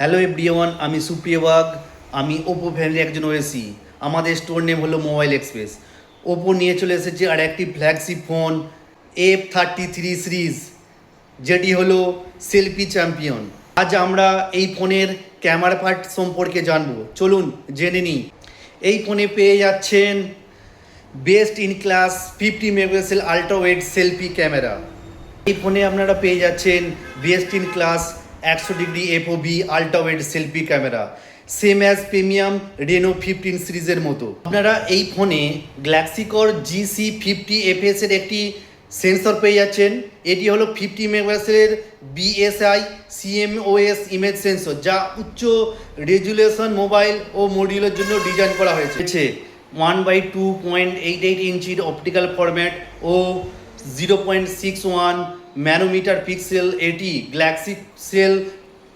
Hello everyone, আমি সুপ্রিয় bug. আমি ওপো ফ্যামিলি একজন ওয়েসি। আমাদের স্টোর নেম হলো মোবাইল এক্সপ্রেস। ওপো নিয়ে চলে এসেছে আর একটি ফ্ল্যাগশিপ ফোন F33 সিরিজ, যেটি হলো সেলফি চ্যাম্পিয়ন। আজ আমরা এই ফোনের ক্যামেরা পার্ট সম্পর্কে জানবো, চলুন জেনে নিই। এই ফোনে পেয়ে যাচ্ছেন best in class 50 megapixel ultra wide selfie camera. এই ফোনে আপনারা পেয়ে যাচ্ছেন best in class 100° FOV ultra wide selfie camera, same as premium Reno 15 সিরিজের মতো। আপনারা এই ফোনে গ্যালাক্সিকর GC50 FS এর একটি সেন্সর পেয়ে যাচ্ছেন। এটি হলো 50 মেগাপিক্সেলের BSI CMOS ইমেজ সেন্সর, যা উচ্চ রেজুলেশন মোবাইল ও মডিউলের জন্য ডিজাইন করা হয়েছে। 1/2.88 ইঞ্চির অপটিক্যাল ফরম্যাট ও 0.61 ন্যানোমিটার পিক্সেল এটি গ্যালাক্সি সেল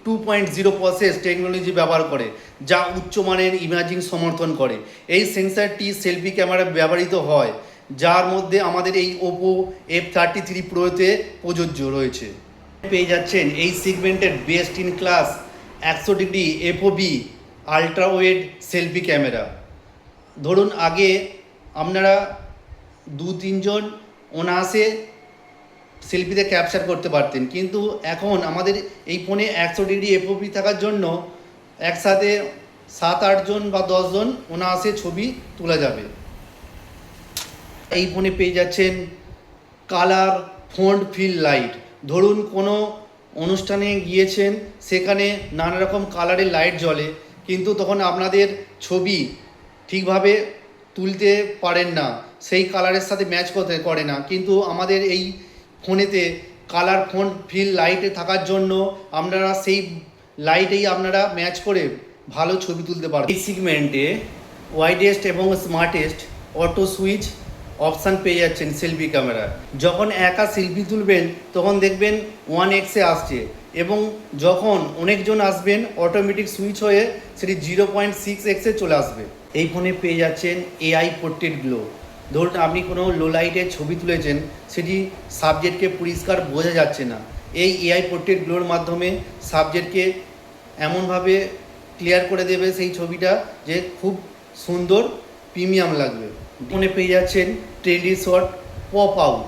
2.0 প্রসেস টেকনোলজি ব্যবহার করে, যা উচ্চমানের ইমেজিং সমর্থন করে। এই সেন্সরটি সেলফি ক্যামেরা ব্যবহৃত হয়, যার মধ্যে আমাদের এই ওপো F33 প্রোতে প্রযোজ্য রয়েছে। পেয়ে যাচ্ছেন এই সেগমেন্টের best in class 100° FOV ultra wide selfie camera. ধরুন আগে আপনারা 2-3 জন অনায়াসে সেলফিতে ক্যাপচার করতে পারতেন, কিন্তু এখন আমাদের এই ফোনে 100° FOV থাকার জন্য একসাথে 7-8 জন বা 10 জন অনায়াসে ছবি তোলা যাবে। এই ফোনে পেয়ে যাচ্ছেন কালার ফন্ট ফিল লাইট। ধরুন কোনো অনুষ্ঠানে গিয়েছেন, সেখানে নানা রকম কালারের লাইট জ্বলে, কিন্তু তখন আপনাদের ছবি ঠিকভাবে তুলতে পারেন না, সেই কালারের সাথে ম্যাচ করতে করে না। কিন্তু আমাদের এই ফোনেতে কালার ফন্ট ফিল লাইটে থাকার জন্য আপনারা সেই লাইটেই আপনারা ম্যাচ করে ভালো ছবি তুলতে পারবেন। এই সেগমেন্টে ওয়াইডেস্ট এবং স্মার্টেস্ট অটো সুইচ অপশান পেয়ে যাচ্ছেন সেলফি ক্যামেরা। যখন একা সেলফি তুলবেন তখন দেখবেন 1x আসছে, এবং যখন অনেকজন আসবেন অটোমেটিক সুইচ হয়ে সেটি 0.6x চলে আসবে। এই ফোনে পেয়ে যাচ্ছেন AI পোর্ট্রেট গ্লো। ধরুন আপনি কোনো লো লাইটের ছবি তুলেছেন, সেটি সাবজেক্টকে পরিষ্কার বোঝা যাচ্ছে না, এই AI পোর্ট্রেট গ্লোর মাধ্যমে সাবজেক্টকে এমনভাবে ক্লিয়ার করে দেবে সেই ছবিটা যে খুব সুন্দর প্রিমিয়াম লাগবে। ফোনে পেয়ে যাচ্ছেন ট্রেন্ডি শট পপ আউট।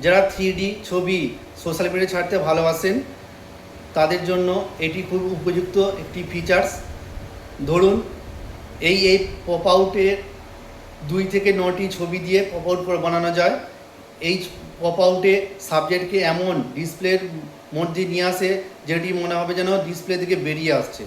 যারা 3D ছবি সোশ্যাল মিডিয়ায় ছাড়তে ভালোবাসেন তাদের জন্য এটি খুব উপযুক্ত একটি ফিচার্স। ধরুন এই পপ আউটের 2 থেকে 9টি ছবি দিয়ে পপ আউট করে বানানো যায়। এই পপ আউটে সাবজেক্টকে এমন ডিসপ্লের মধ্যে নিয়ে আসে যেটি মনে হবে যেন ডিসপ্লে থেকে বেরিয়ে আসছে।